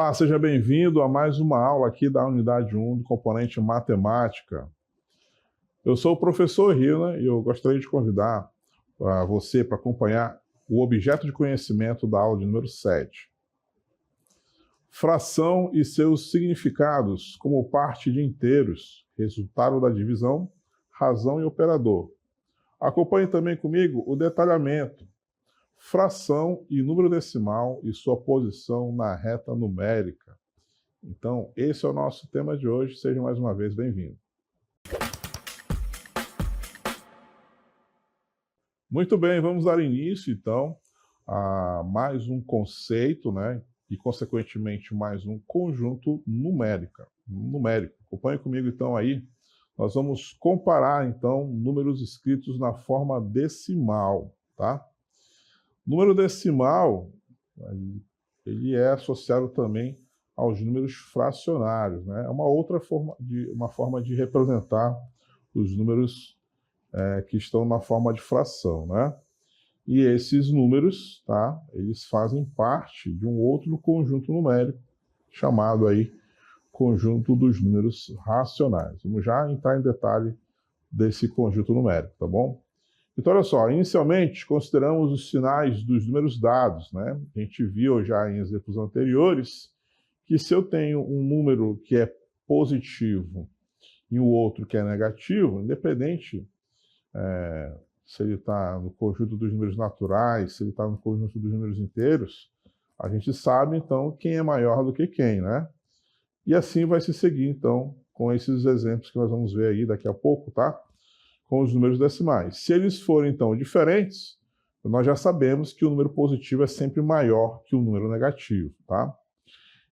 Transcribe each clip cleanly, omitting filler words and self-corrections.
Olá, seja bem-vindo a mais uma aula aqui da unidade 1 do componente matemática. Eu sou o professor Rila e eu gostaria de convidar você para acompanhar o objeto de conhecimento da aula de número 7. Fração e seus significados como parte de inteiros, resultado da divisão, razão e operador. Acompanhe também comigo o detalhamento, fração e número decimal e sua posição na reta numérica. Então, esse é o nosso tema de hoje. Seja mais uma vez bem-vindo. Muito bem, vamos dar início, então, a mais um conceito, né? E, consequentemente, mais um conjunto numérico. Acompanhe comigo, então, aí. Nós vamos comparar, então, números escritos na forma decimal, tá? Número decimal, ele é associado também aos números fracionários, né? É uma forma de representar os números que estão na forma de fração, né? E esses números, tá? Eles fazem parte de um outro conjunto numérico, chamado aí conjunto dos números racionais. Vamos já entrar em detalhe desse conjunto numérico, tá bom? Então, olha só, inicialmente consideramos os sinais dos números dados, né? A gente viu já em exemplos anteriores que se eu tenho um número que é positivo e o outro que é negativo, independente se ele está no conjunto dos números naturais, se ele está no conjunto dos números inteiros, a gente sabe, então, quem é maior do que quem, né? E assim vai se seguir, então, com esses exemplos que nós vamos ver aí daqui a pouco, tá? Com os números decimais. Se eles forem, então, diferentes, nós já sabemos que o número positivo é sempre maior que o número negativo, tá?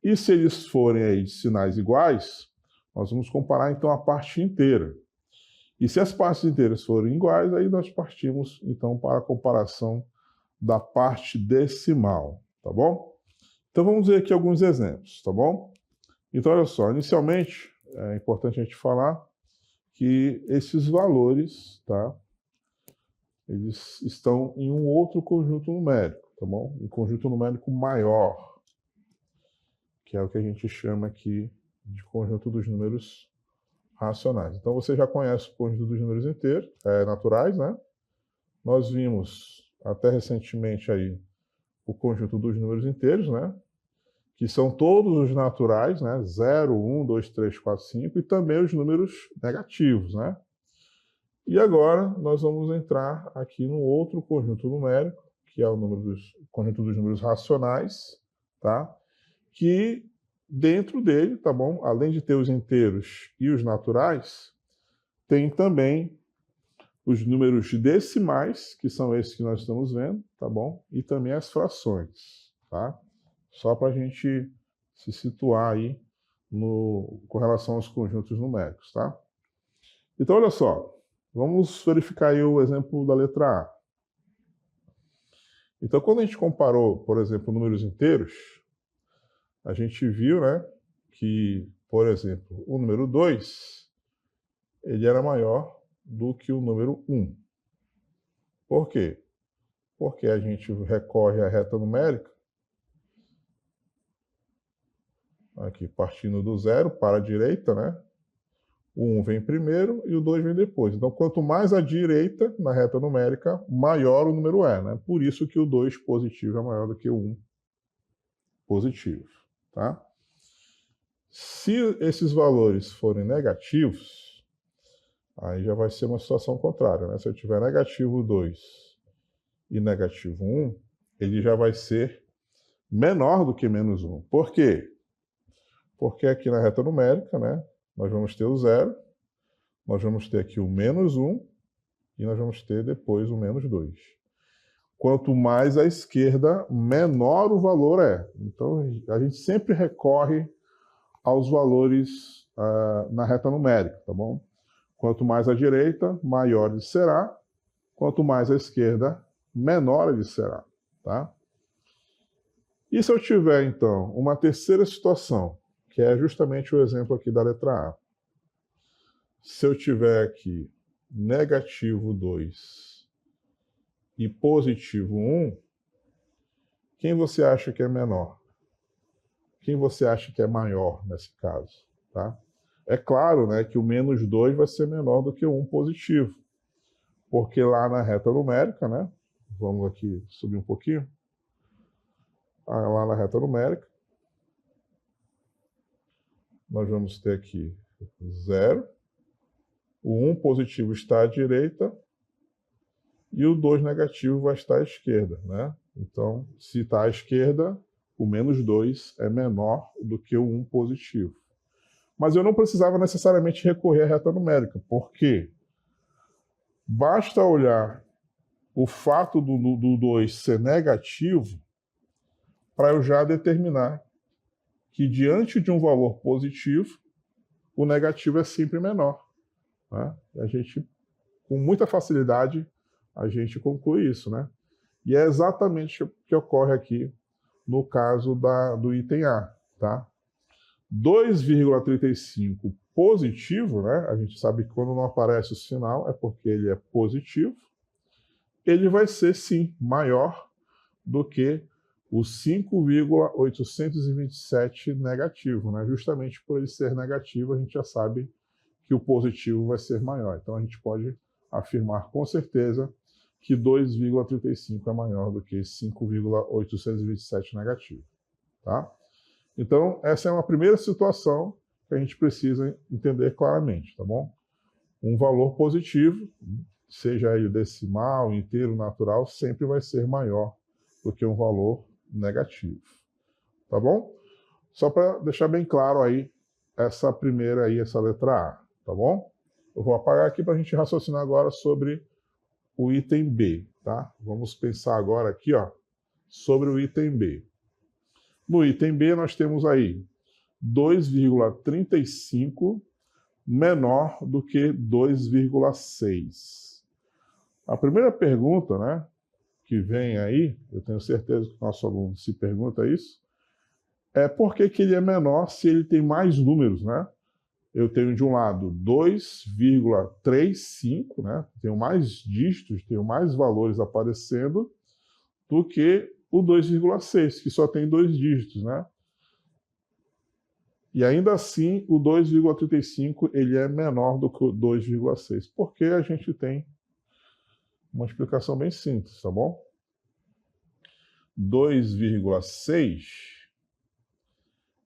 E se eles forem aí de sinais iguais, nós vamos comparar, então, a parte inteira. E se as partes inteiras forem iguais, aí nós partimos, então, para a comparação da parte decimal, tá bom? Então, vamos ver aqui alguns exemplos, tá bom? Então, olha só, inicialmente, é importante a gente falar que esses valores, tá? Eles estão em um outro conjunto numérico, tá bom? Um conjunto numérico maior, que é o que a gente chama aqui de conjunto dos números racionais. Então, você já conhece o conjunto dos números inteiros, naturais, né? Nós vimos até recentemente aí o conjunto dos números inteiros, né? Que são todos os naturais, né? 0, 1, 2, 3, 4, 5, e também os números negativos, né? E agora nós vamos entrar aqui no outro conjunto numérico, que é o conjunto dos números racionais, tá? Que dentro dele, tá bom? Além de ter os inteiros e os naturais, tem também os números decimais, que são esses que nós estamos vendo, tá bom? E também as frações, tá? Só para a gente se situar aí com relação aos conjuntos numéricos, tá? Então, olha só, vamos verificar aí o exemplo da letra A. Então, quando a gente comparou, por exemplo, números inteiros, a gente viu, né, que, por exemplo, o número 2, ele era maior do que o número 1. Por quê? Porque a gente recorre à reta numérica, aqui partindo do 0 para a direita, né? O 1 vem primeiro e o 2 vem depois. Então, quanto mais à direita, na reta numérica, maior o número é, né? Por isso que o 2 positivo é maior do que o 1 positivo, tá? Se esses valores forem negativos, aí já vai ser uma situação contrária, né? Se eu tiver negativo 2 e negativo 1, ele já vai ser menor do que menos 1. Por quê? Porque aqui na reta numérica, né, nós vamos ter o 0, nós vamos ter aqui o menos 1 e nós vamos ter depois o menos 2. Quanto mais à esquerda, menor o valor é. Então, a gente sempre recorre aos valores na reta numérica, tá bom? Quanto mais à direita, maior ele será. Quanto mais à esquerda, menor ele será, tá? E se eu tiver, então, uma terceira situação, que é justamente o exemplo aqui da letra A. Se eu tiver aqui negativo 2 e positivo 1, quem você acha que é menor? quem você acha que é maior nesse caso? Tá? É claro, né, que o menos 2 vai ser menor do que o 1 positivo, porque lá na reta numérica, né, vamos aqui subir um pouquinho, lá na reta numérica, nós vamos ter aqui 0, o 1 positivo está à direita e o 2 negativo vai estar à esquerda, né? Então, se está à esquerda, o menos 2 é menor do que o 1 positivo. Mas eu não precisava necessariamente recorrer à reta numérica, porque basta olhar o fato do 2 ser negativo para eu já determinar que diante de um valor positivo, o negativo é sempre menor. Né? A gente, com muita facilidade, a gente conclui isso, né? E é exatamente o que ocorre aqui no caso do item A, tá? 2,35 positivo, né? A gente sabe que quando não aparece o sinal é porque ele é positivo. Ele vai ser, sim, maior do que o 5,827 negativo, né? Justamente por ele ser negativo, a gente já sabe que o positivo vai ser maior. Então, a gente pode afirmar com certeza que 2,35 é maior do que 5,827 negativo. Tá? Então, essa é uma primeira situação que a gente precisa entender claramente, tá bom? Um valor positivo, seja ele decimal, inteiro, natural, sempre vai ser maior do que um valor negativo. Tá bom? Só para deixar bem claro aí, essa primeira aí, essa letra A, tá bom? Eu vou apagar aqui para a gente raciocinar agora sobre o item B, tá? Vamos pensar agora aqui, ó, sobre o item B. No item B nós temos aí 2,35 menor do que 2,6. A primeira pergunta, né, que vem aí, eu tenho certeza que o nosso aluno se pergunta isso, é por que ele é menor se ele tem mais números, né? Eu tenho de um lado 2,35, né? Tenho mais dígitos, tenho mais valores aparecendo do que o 2,6, que só tem 2 dígitos, né? E ainda assim, o 2,35 ele é menor do que o 2,6, porque a gente tem uma explicação bem simples, tá bom? 2,6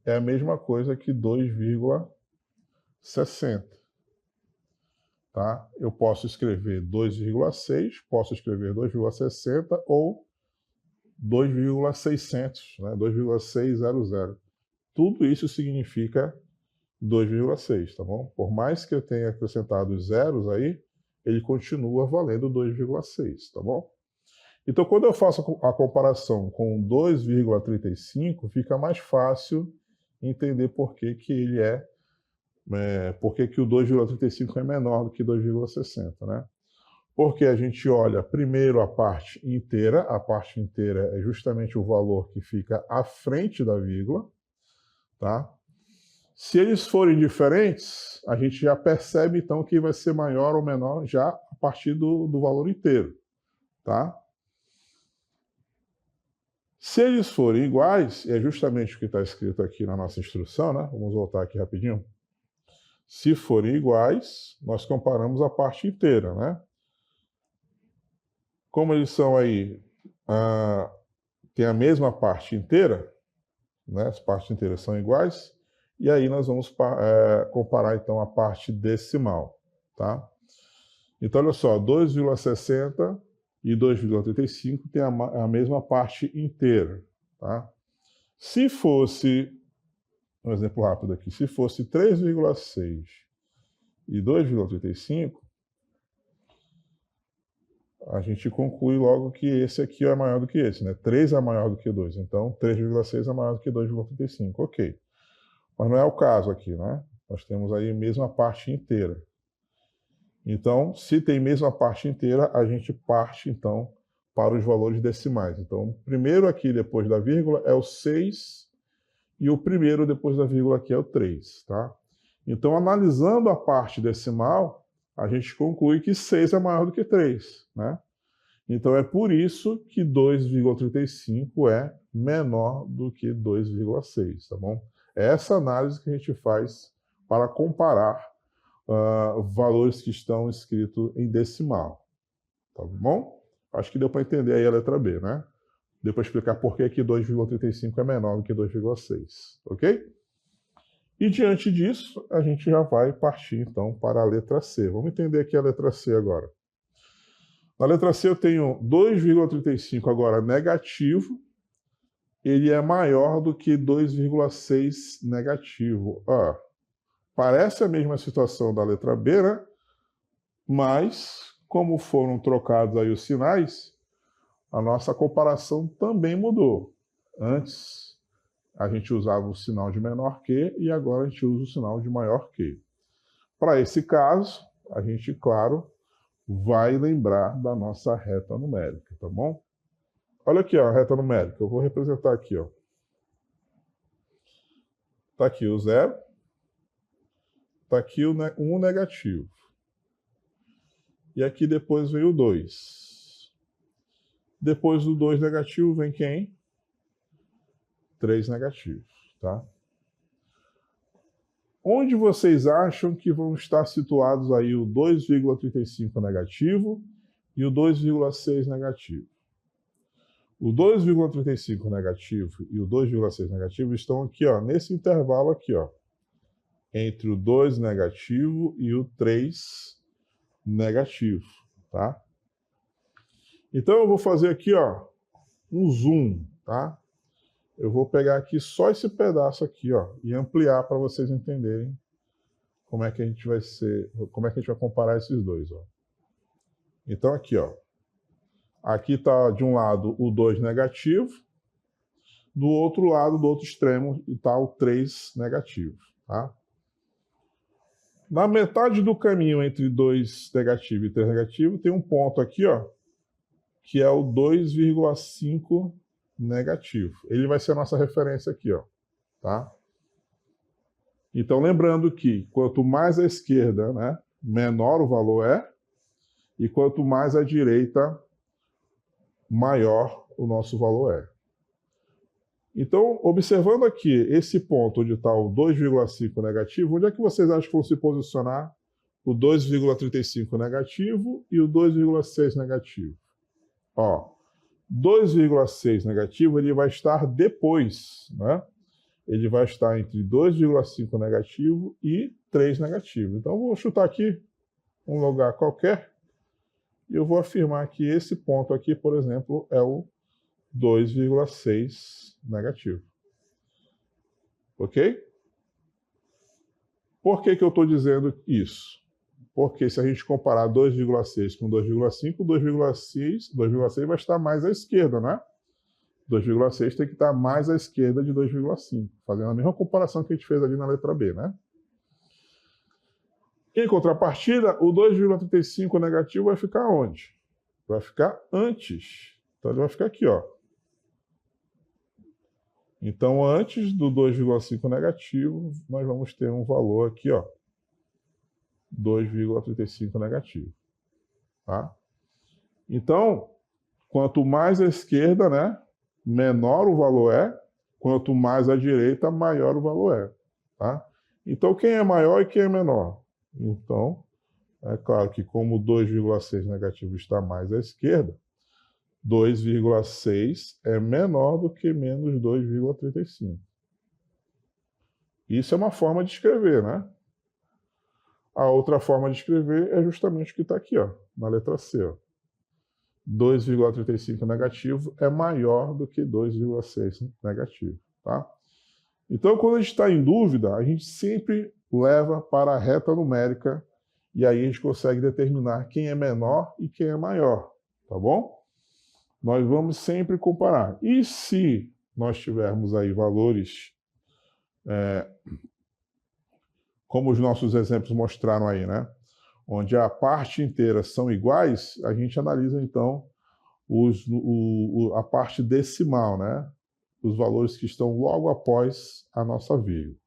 é a mesma coisa que 2,60. Tá? Eu posso escrever 2,6, posso escrever 2,60 ou 2,600, né? 2,600. Tudo isso significa 2,6, tá bom? Por mais que eu tenha acrescentado os zeros aí, ele continua valendo 2,6, tá bom? Então, quando eu faço a comparação com 2,35, fica mais fácil entender por que ele por que o 2,35 é menor do que 2,60, né? Porque a gente olha primeiro a parte inteira é justamente o valor que fica à frente da vírgula, tá? Se eles forem diferentes, a gente já percebe então que vai ser maior ou menor já a partir do valor inteiro, tá? Se eles forem iguais, é justamente o que está escrito aqui na nossa instrução, né? Vamos voltar aqui rapidinho. Se forem iguais, nós comparamos a parte inteira, né? Como eles são aí, tem a mesma parte inteira, né? As partes inteiras são iguais, e aí nós vamos comparar então a parte decimal, tá? Então, olha só, 2,60 e 2,35 tem a mesma parte inteira, tá? Se fosse, um exemplo rápido aqui, se fosse 3,6 e 2,35, a gente conclui logo que esse aqui é maior do que esse, né? 3 é maior do que 2, então 3,6 é maior do que 2,35, ok. Mas não é o caso aqui, né? Nós temos aí a mesma parte inteira. Então, se tem mesma parte inteira, a gente parte, então, para os valores decimais. Então, o primeiro aqui, depois da vírgula, é o 6, e o primeiro, depois da vírgula, aqui é o 3, tá? Então, analisando a parte decimal, a gente conclui que 6 é maior do que 3, né? Então é por isso que 2,35 é menor do que 2,6, tá bom? É essa análise que a gente faz para comparar valores que estão escritos em decimal, tá bom? Acho que deu para entender aí a letra B, né? Deu para explicar por que 2,35 é menor do que 2,6, ok? E diante disso, a gente já vai partir então para a letra C. Vamos entender aqui a letra C agora. Na letra C eu tenho 2,35 agora negativo, ele é maior do que 2,6 negativo. Parece a mesma situação da letra B, né? Mas, como foram trocados aí os sinais, a nossa comparação também mudou. Antes, a gente usava o sinal de menor que e agora a gente usa o sinal de maior que. Para esse caso, a gente, claro, vai lembrar da nossa reta numérica, tá bom? Olha aqui, ó, a reta numérica. Eu vou representar aqui, ó. Tá aqui o 0. Tá aqui o 1 negativo. E aqui depois vem o 2. Depois do 2 negativo vem quem? 3 negativos, tá? Onde vocês acham que vão estar situados aí o 2,35 negativo e o 2,6 negativo? O 2,35 negativo e o 2,6 negativo estão aqui, ó, nesse intervalo aqui, ó, entre o 2 negativo e o 3 negativo, tá? Então eu vou fazer aqui, ó, um zoom, tá? Eu vou pegar aqui só esse pedaço aqui, ó, e ampliar para vocês entenderem como é que a gente vai comparar esses dois, ó. Então aqui, ó, aqui está de um lado o 2 negativo, do outro lado, do outro extremo, está o 3 negativo, tá? Na metade do caminho entre 2 negativo e 3 negativo, tem um ponto aqui, ó, que é o 2,5 negativo. Ele vai ser a nossa referência aqui, ó, tá? Então, lembrando que quanto mais à esquerda, né, menor o valor é, e quanto mais à direita, maior o nosso valor é. Então, observando aqui esse ponto onde está o 2,5 negativo, onde é que vocês acham que vão se posicionar o 2,35 negativo e o 2,6 negativo? Ó, 2,6 negativo ele vai estar depois, né? Ele vai estar entre 2,5 negativo e 3 negativo. Então, eu vou chutar aqui um lugar qualquer e eu vou afirmar que esse ponto aqui, por exemplo, é o 2,6 negativo. Ok? Por que eu estou dizendo isso? Porque se a gente comparar 2,6 com 2,5, 2,6 vai estar mais à esquerda, né? 2,6 tem que estar mais à esquerda de 2,5, fazendo a mesma comparação que a gente fez ali na letra B, né? Em contrapartida, o 2,35 negativo vai ficar onde? Vai ficar antes. Então ele vai ficar aqui, ó. Então, antes do 2,5 negativo, nós vamos ter um valor aqui, ó, 2,35 negativo, tá? Então, quanto mais à esquerda, né, menor o valor é, quanto mais à direita, maior o valor é, tá? Então, quem é maior e quem é menor? Então, é claro que como o 2,6 negativo está mais à esquerda, 2,6 é menor do que menos 2,35. Isso é uma forma de escrever, né? A outra forma de escrever é justamente o que está aqui, ó, na letra C. Ó. 2,35 negativo é maior do que 2,6 negativo, tá? Então, quando a gente está em dúvida, a gente sempre leva para a reta numérica e aí a gente consegue determinar quem é menor e quem é maior, tá bom? Nós vamos sempre comparar. E se nós tivermos aí valores, como os nossos exemplos mostraram aí, né? Onde a parte inteira são iguais, a gente analisa, então, a parte decimal, né? Os valores que estão logo após a nossa vírgula,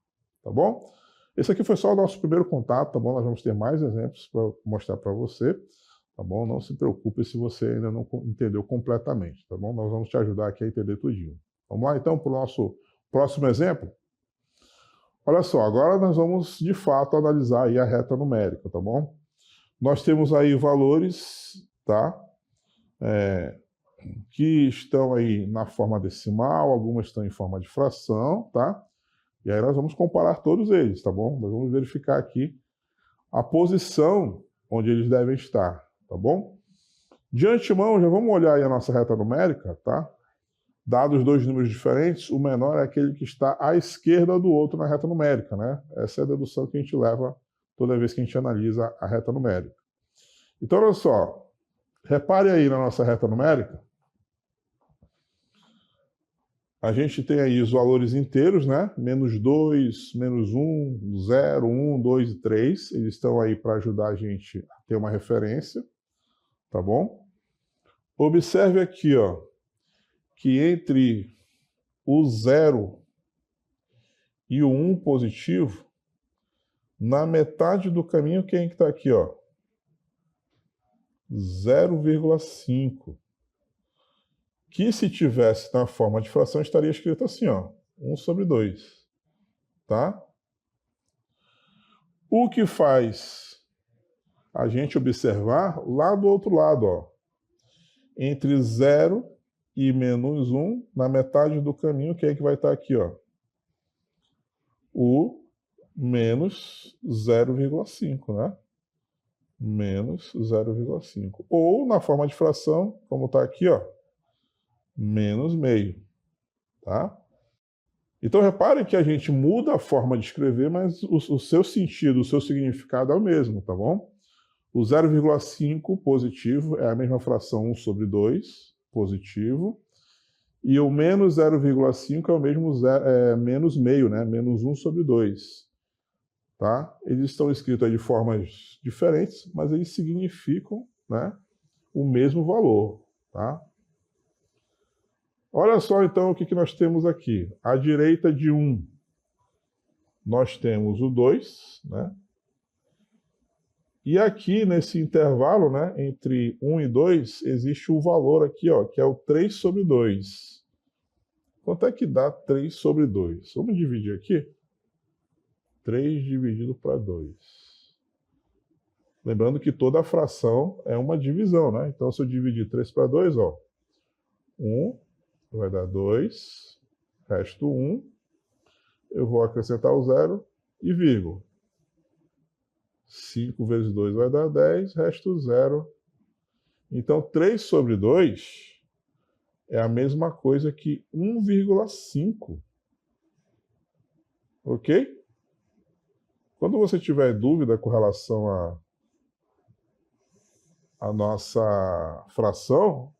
tá bom? Esse aqui foi só o nosso primeiro contato, tá bom? Nós vamos ter mais exemplos para mostrar para você. tá bom? Não se preocupe se você ainda não entendeu completamente, tá bom? Nós vamos te ajudar aqui a entender tudinho. Vamos lá, então, para o nosso próximo exemplo? Olha só, agora nós vamos, de fato, analisar aí a reta numérica, tá bom? Nós temos aí valores, tá? Que estão aí na forma decimal, algumas estão em forma de fração, tá? E aí nós vamos comparar todos eles, tá bom? Nós vamos verificar aqui a posição onde eles devem estar, tá bom? De antemão, já vamos olhar aí a nossa reta numérica, tá? Dados dois números diferentes, o menor é aquele que está à esquerda do outro na reta numérica, né? Essa é a dedução que a gente leva toda vez que a gente analisa a reta numérica. Então, olha só, repare aí na nossa reta numérica, a gente tem aí os valores inteiros, né? Menos 2, menos 1, 0, 1, 2 e 3. Eles estão aí para ajudar a gente a ter uma referência, tá bom? Observe aqui, ó, que entre o 0 e o 1 positivo, na metade do caminho, quem que está aqui, ó? 0,5. Que se tivesse na forma de fração, estaria escrito assim, ó, 1 sobre 2, tá? O que faz a gente observar lá do outro lado, ó, entre 0 e menos 1, na metade do caminho, quem é que vai estar aqui, ó? O menos 0,5, né? Menos 0,5. Ou, na forma de fração, como está aqui, ó, menos meio, tá? Então, reparem que a gente muda a forma de escrever, mas o seu sentido, o seu significado é o mesmo, tá bom? O 0,5 positivo é a mesma fração 1 sobre 2, positivo, e o menos 0,5 é o mesmo menos meio, né? Menos 1 sobre 2, tá? Eles estão escritos aí de formas diferentes, mas eles significam, né, o mesmo valor, tá? Olha só, então, o que nós temos aqui. À direita de 1, nós temos o 2, né? E aqui, nesse intervalo, né, entre 1 e 2, existe o valor aqui, ó, que é o 3 sobre 2. Quanto é que dá 3 sobre 2? Vamos dividir aqui. 3 dividido para 2. Lembrando que toda fração é uma divisão, né? Então, se eu dividir 3 para 2, ó, 1... vai dar 2, resto 1, eu vou acrescentar o 0 e vírgula. 5 vezes 2 vai dar 10, resto 0. Então, 3 sobre 2 é a mesma coisa que 1,5. Ok? Quando você tiver dúvida com relação à nossa fração,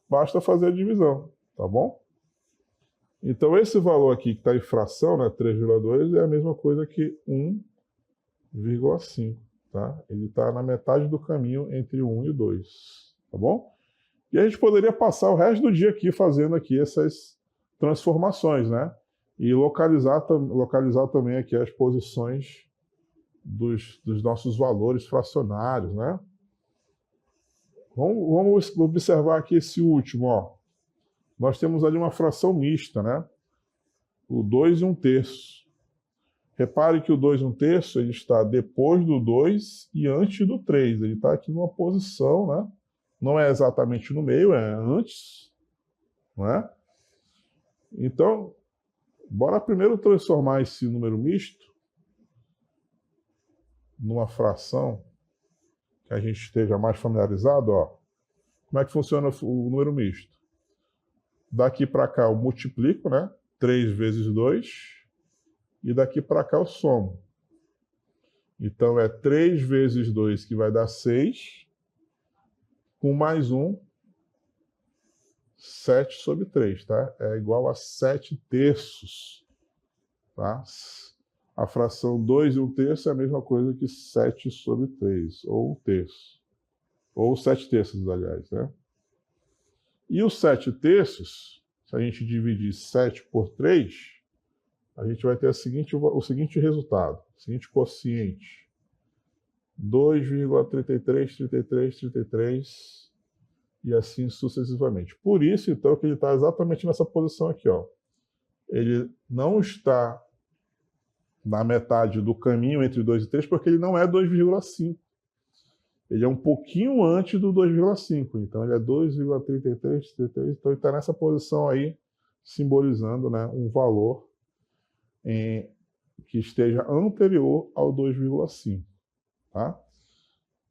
basta fazer a divisão, tá bom? Então, esse valor aqui que está em fração, né, 3,2, é a mesma coisa que 1,5, tá? Ele está na metade do caminho entre o 1 e o 2, tá bom? E a gente poderia passar o resto do dia aqui fazendo aqui essas transformações, né? E localizar também aqui as posições dos nossos valores fracionários, né? Vamos observar aqui esse último, ó. Nós temos ali uma fração mista, né? O 2 e 1/3. Repare que o 2 e 1/3 ele está depois do 2 e antes do 3. Ele está aqui numa posição, né? Não é exatamente no meio, é antes, não é? Então, bora primeiro transformar esse número misto numa fração que a gente esteja mais familiarizado, ó. Como é que funciona o número misto? Daqui para cá eu multiplico, né? 3 vezes 2. E daqui para cá eu somo. Então é 3 vezes 2, que vai dar 6. Com mais 1, 7 sobre 3, tá? É igual a 7/3, tá? A fração 2 e 1/3 é a mesma coisa que 7 sobre 3, ou 1/3. Ou 7/3, aliás, né? E os 7/3, se a gente dividir 7 por 3, a gente vai ter o seguinte resultado, o seguinte quociente. 2,33, 33, 33 e assim sucessivamente. Por isso, então, que ele está exatamente nessa posição aqui, ó. Ele não está na metade do caminho entre 2 e 3, porque ele não é 2,5. Ele é um pouquinho antes do 2,5. Então, ele é 2,33, 33. Então, ele está nessa posição aí, simbolizando, né, um valor que esteja anterior ao 2,5. Tá?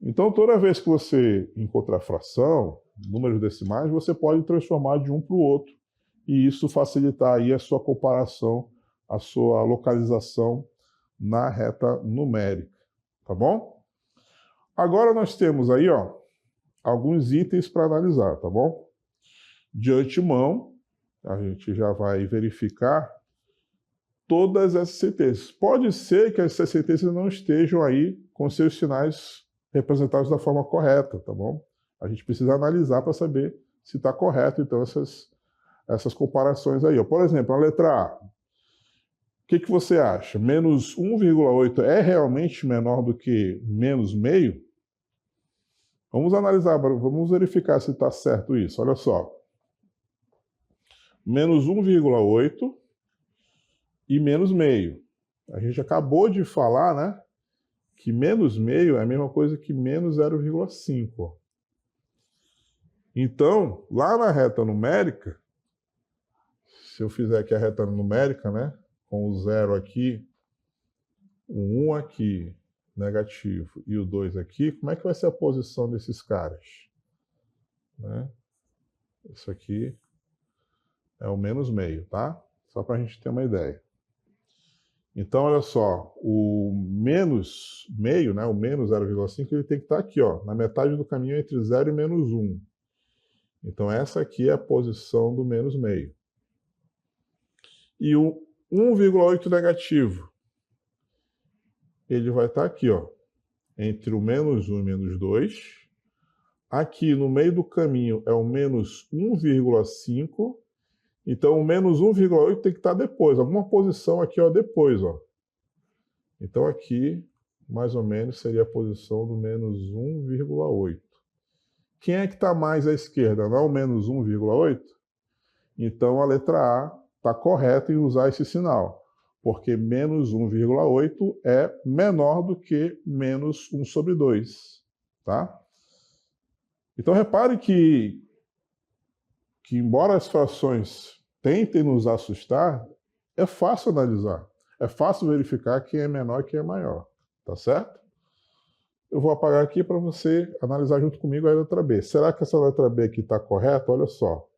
Então, toda vez que você encontrar fração, números decimais, você pode transformar de um para o outro. E isso facilitar aí a sua comparação, a sua localização na reta numérica. Tá bom? Agora nós temos aí, ó, alguns itens para analisar, tá bom? De antemão, a gente já vai verificar todas essas sentenças. Pode ser que essas sentenças não estejam aí com seus sinais representados da forma correta, tá bom? A gente precisa analisar para saber se está correto, então, essas comparações aí. Ó. Por exemplo, a letra A. O que você acha? Menos 1,8 é realmente menor do que menos meio? Vamos analisar, vamos verificar se está certo isso. Olha só. Menos 1,8 e menos meio. A gente acabou de falar, né, que menos meio é a mesma coisa que menos 0,5. Então, lá na reta numérica, se eu fizer aqui a reta numérica, né, com o 0 aqui, o 1 aqui, negativo, e o 2 aqui, como é que vai ser a posição desses caras? Né? Isso aqui é o menos meio, tá? Só para a gente ter uma ideia. Então, olha só, o menos meio, né, o menos 0,5, ele tem que estar aqui, ó, na metade do caminho entre 0 e menos 1. Então, essa aqui é a posição do menos meio. E o 1,8 negativo, ele vai estar aqui, ó, entre o menos 1 e menos 2. Aqui no meio do caminho é o menos 1,5. Então o menos 1,8 tem que estar depois, alguma posição aqui, ó, depois, ó. Então aqui, mais ou menos, seria a posição do menos 1,8. Quem é que está mais à esquerda? Não é o menos 1,8? Então a letra A está correta em usar esse sinal, porque menos 1,8 é menor do que menos 1 sobre 2, tá? Então repare que embora as frações tentem nos assustar, é fácil analisar, é fácil verificar quem é menor e quem é maior, tá certo? Eu vou apagar aqui para você analisar junto comigo a letra B. Será que essa letra B aqui está correta? Olha só.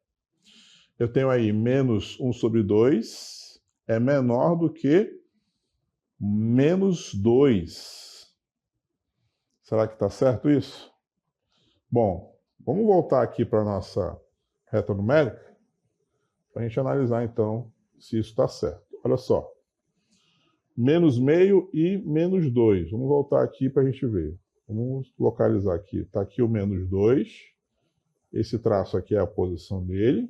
Eu tenho aí menos 1 sobre 2 é menor do que menos 2. Será que está certo isso? Bom, vamos voltar aqui para a nossa reta numérica para a gente analisar, então, se isso está certo. Olha só. Menos meio e menos 2. Vamos voltar aqui para a gente ver. Vamos localizar aqui. Está aqui o menos 2. Esse traço aqui é a posição dele.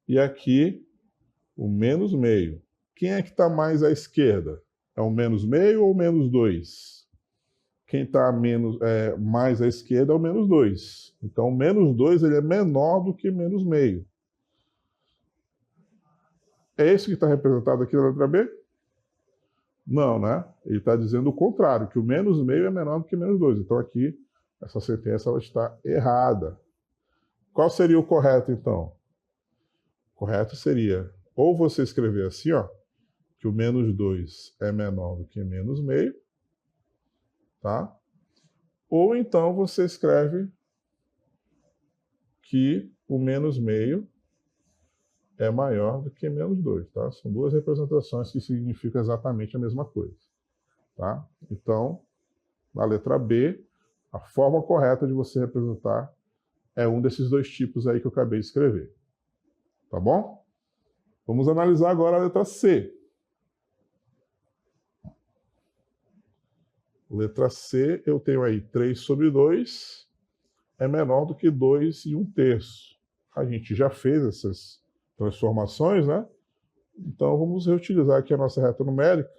E aqui o menos meio. Quem é que está mais à esquerda? É o menos meio ou o menos 2? Quem está mais à esquerda é o menos 2. Então, o menos 2 ele é menor do que menos meio. É esse que está representado aqui na letra B? Não, né? Ele está dizendo o contrário, que o menos meio é menor do que menos 2. Então, aqui, essa sentença ela está errada. Qual seria o correto, então? O correto seria, ou você escrever assim, ó, que o menos 2 é menor do que menos meio, tá? Ou então você escreve que o menos meio é maior do que menos 2, tá? São duas representações que significam exatamente a mesma coisa, tá? Então, na letra B, a forma correta de você representar é um desses dois tipos aí que eu acabei de escrever, tá bom? Vamos analisar agora a letra C. Letra C, eu tenho aí 3 sobre 2 é menor do que 2 e 1/3. A gente já fez essas transformações, né? Então, vamos reutilizar aqui a nossa reta numérica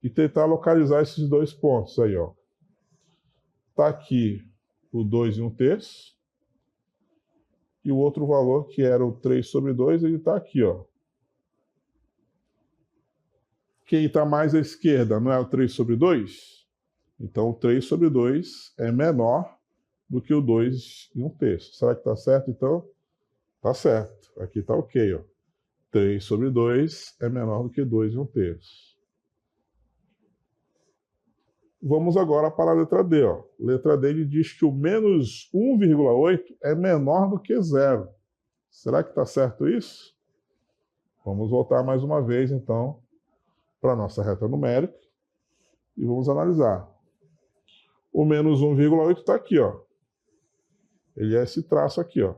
e tentar localizar esses dois pontos aí, ó. Está aqui o 2 e 1/3. E o outro valor, que era o 3 sobre 2, ele está aqui, ó. Quem está mais à esquerda não é o 3 sobre 2? Então, o 3 sobre 2 é menor do que o 2 e 1/3. Será que está certo, então? Está certo. Aqui está ok, ó. 3 sobre 2 é menor do que 2 e 1/3. Vamos agora para a letra D. Ó. Letra D ele diz que o menos 1,8 é menor do que 0. Será que está certo isso? Vamos voltar mais uma vez, então, para a nossa reta numérica e vamos analisar. O menos 1,8 está aqui, ó. Ele é esse traço aqui, ó.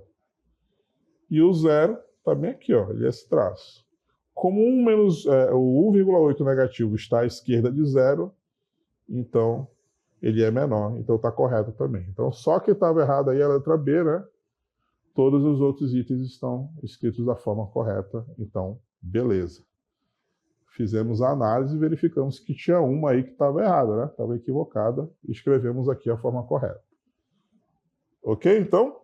E o 0 está bem aqui, ó. Ele é esse traço. Como o 1,8 negativo está à esquerda de 0, então ele é menor. Então está correto também. Então só que estava errado aí a letra B, né? Todos os outros itens estão escritos da forma correta. Então, beleza. Fizemos a análise e verificamos que tinha uma aí que estava errada, né? Estava equivocada. E escrevemos aqui a forma correta. Ok, então?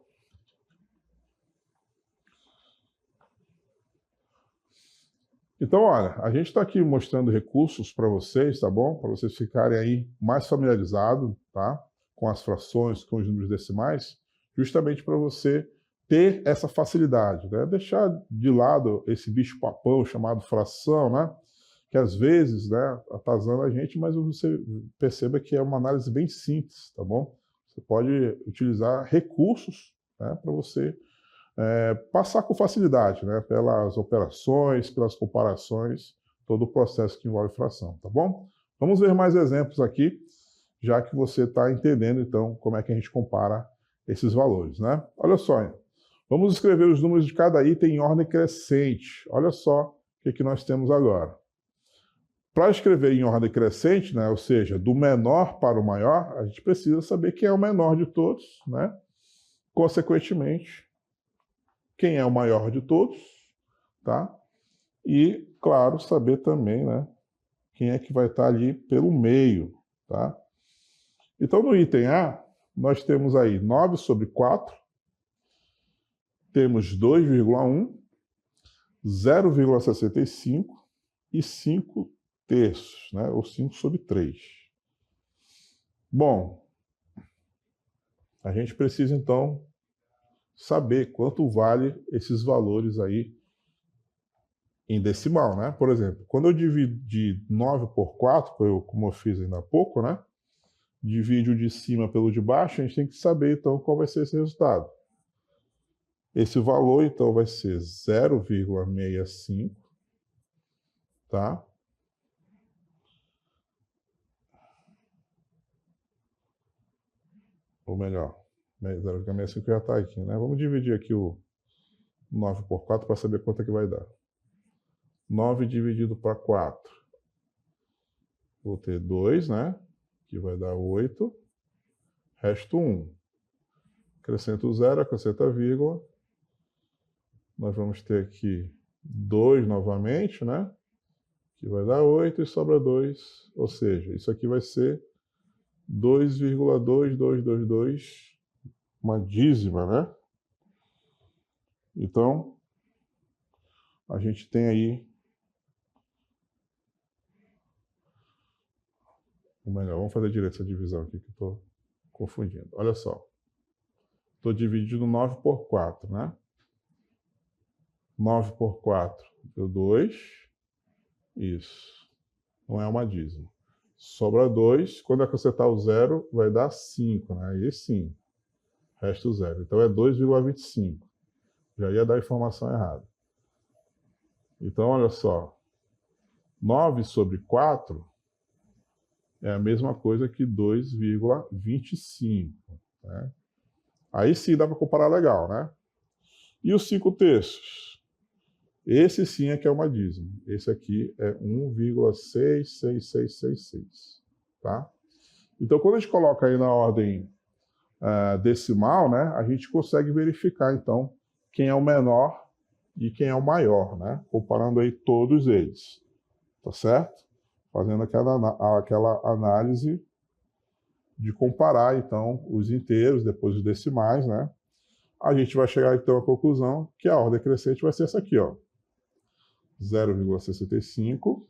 Então, olha, a gente está aqui mostrando recursos para vocês, tá bom? Para vocês ficarem aí mais familiarizados, tá? Com as frações, com os números decimais, justamente para você ter essa facilidade, né? Deixar de lado esse bicho-papão chamado fração, né? Que às vezes, né, atazana a gente, mas você perceba que é uma análise bem simples, tá bom? Você pode utilizar recursos, né, para você passar com facilidade, né, pelas operações, pelas comparações, todo o processo que envolve fração, tá bom? Vamos ver mais exemplos aqui, já que você está entendendo, então, como é que a gente compara esses valores, né? Olha só, vamos escrever os números de cada item em ordem crescente. Olha só o que nós temos agora. Para escrever em ordem crescente, né, ou seja, do menor para o maior, a gente precisa saber quem é o menor de todos, né? Consequentemente, quem é o maior de todos, tá? E, claro, saber também, né, quem é que vai estar ali pelo meio, tá? Então, no item A, nós temos aí 9 sobre 4, temos 2,1, 0,65 e 5/3, né, ou 5 sobre 3. Bom, a gente precisa, então, saber quanto vale esses valores aí em decimal, né? Por exemplo, quando eu dividi 9 por 4, como eu fiz ainda há pouco, né? Divide o de cima pelo de baixo, a gente tem que saber, então, qual vai ser esse resultado. Esse valor, então, vai ser 0,65, tá? Ou melhor, 0,65 já está aqui, né? Vamos dividir aqui o 9 por 4 para saber quanto é que vai dar. 9 dividido para 4. Vou ter 2, né? Que vai dar 8. Resto 1. Acrescento 0, acrescento a vírgula. Nós vamos ter aqui 2 novamente, né? Que vai dar 8 e sobra 2. Ou seja, isso aqui vai ser 2,2222, uma dízima, né? Então, a gente tem aí... Ou melhor, vamos fazer direito essa divisão aqui que eu estou confundindo. Olha só. Estou dividindo 9 por 4, né? 9 por 4 deu 2. Isso. Não é uma dízima. Sobra 2. Quando acrescentar o 0, vai dar 5, né? Aí sim. Resto 0. Então é 2,25. Já ia dar a informação errada. Então, olha só. 9 sobre 4 é a mesma coisa que 2,25. Né? Aí sim dá para comparar legal, né? E os 5/3? Esse sim é que é uma dízima. Esse aqui é 1,66666. Tá? Então, quando a gente coloca aí na ordem decimal, né, a gente consegue verificar, então, quem é o menor e quem é o maior, né? Comparando aí todos eles. Tá certo? Fazendo aquela análise de comparar, então, os inteiros, depois os decimais, né? A gente vai chegar, então, à conclusão que a ordem crescente vai ser essa aqui, ó. 0,65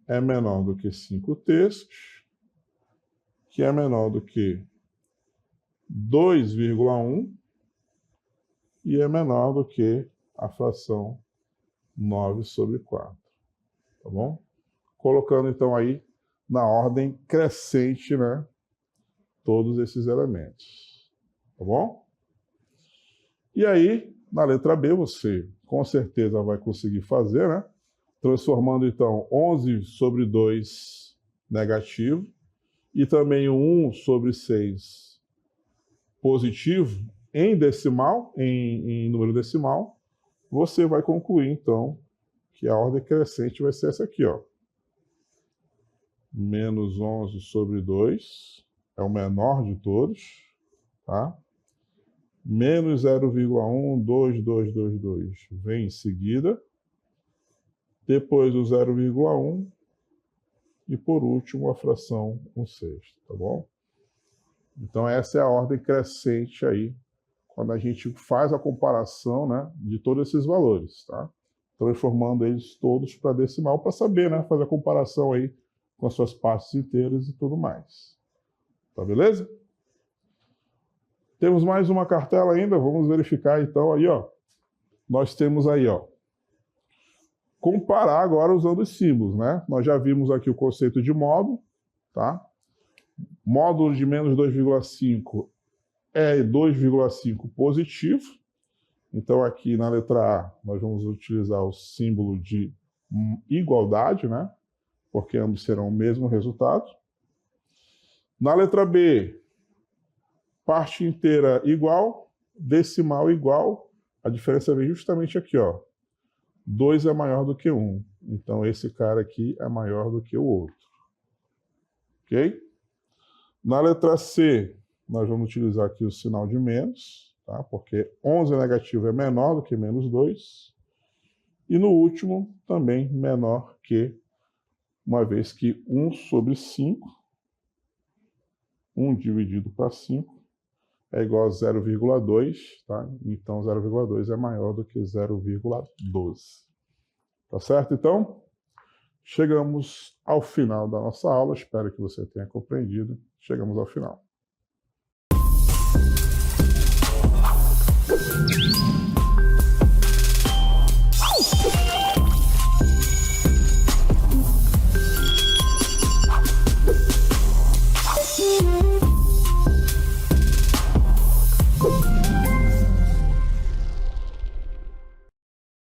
é menor do que 5 terços, que é menor do que 2,1 e é menor do que a fração 9/4, tá bom? Colocando, então, aí na ordem crescente, né, todos esses elementos, tá bom? E aí, na letra B, você com certeza vai conseguir fazer, né? Transformando, então, 11/2 negativo e também o 1/6 positivo em decimal, em número decimal, você vai concluir, então, que a ordem crescente vai ser essa aqui, ó. Menos 11/2 é o menor de todos, tá? Menos 0,12222 vem em seguida, depois o 0,1 e por último a fração 1/6, tá bom? Então essa é a ordem crescente aí, quando a gente faz a comparação, né, de todos esses valores, tá? Transformando eles todos para decimal para saber, né, fazer a comparação aí com as suas partes inteiras e tudo mais. Tá beleza? Temos mais uma cartela ainda, vamos verificar então aí, ó. Nós temos aí, ó, comparar agora usando os símbolos, né? Nós já vimos aqui o conceito de módulo, tá? Módulo de menos 2,5 é 2,5 positivo. Então aqui na letra A nós vamos utilizar o símbolo de igualdade, né? Porque ambos serão o mesmo resultado. Na letra B, parte inteira igual, decimal igual, a diferença vem justamente aqui, ó. 2 é maior do que 1. Então, esse cara aqui é maior do que o outro. Ok? Na letra C, nós vamos utilizar aqui o sinal de menos, tá? Porque 11 negativo é menor do que menos 2. E no último, também menor que, uma vez que 1/5, 1 dividido para 5, é igual a 0,2, tá? Então 0,2 é maior do que 0,12. Tá certo, então? Chegamos ao final da nossa aula, espero que você tenha compreendido. Chegamos ao final.